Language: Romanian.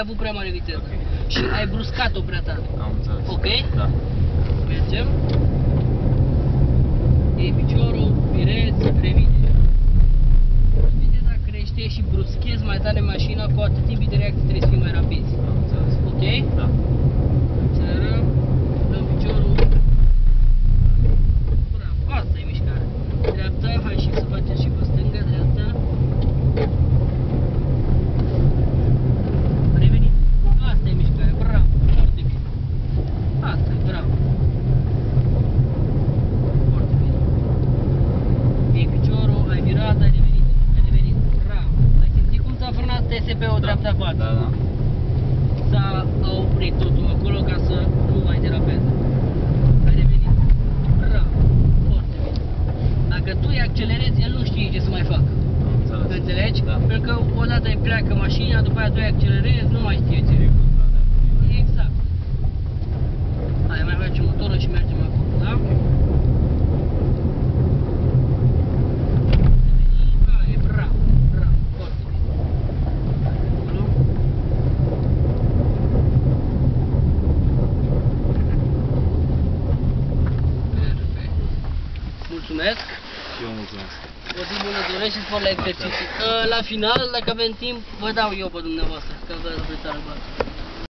avut prea mare viteză. Și ai bruscat-o prea tare. Am înțeles. Ok? Da. Mergem. Iei piciorul, virezi, revine. Viteza crește și bruschezi mai tare mașina, cu atât timpii de reacție trebuie să fii mai rapizi. Am înțeles. Ok? Da. Accelerăm, dăm piciorul. Bravo, asta e mișcarea. Dreapta, hai și să facem și pe stânga, dreapta. Revenim. Asta e mișcarea, bravo, foarte bine. Asta e, bravo. Foarte bine. Iei piciorul, ai virat, ai revenit, bravo. Ai simțit cum s-a frânat TSP-ul dreapta față? Da, da. S-a oprit totul acolo ca să nu mai derapeze. Ai revenit. Bravo. Foarte bine. Dacă tu îi accelerezi, el nu știe ce să mai facă. Am înțeles. Înțelegi? Da. Pentru că odată îi pleacă mașina, după aia tu îi accelerezi, nu mai știe ce. Exact. Hai, mai facem motorul și mergem acolo, da? Hai, bravo, bravo, foarte bine. Acolo. Perfect. Mulțumesc. Și eu mulțumesc. O zi bună doresc și spor la exerciții. La final, dacă avem timp, vă dau eu pe dumneavoastră, că vă dați pe țară.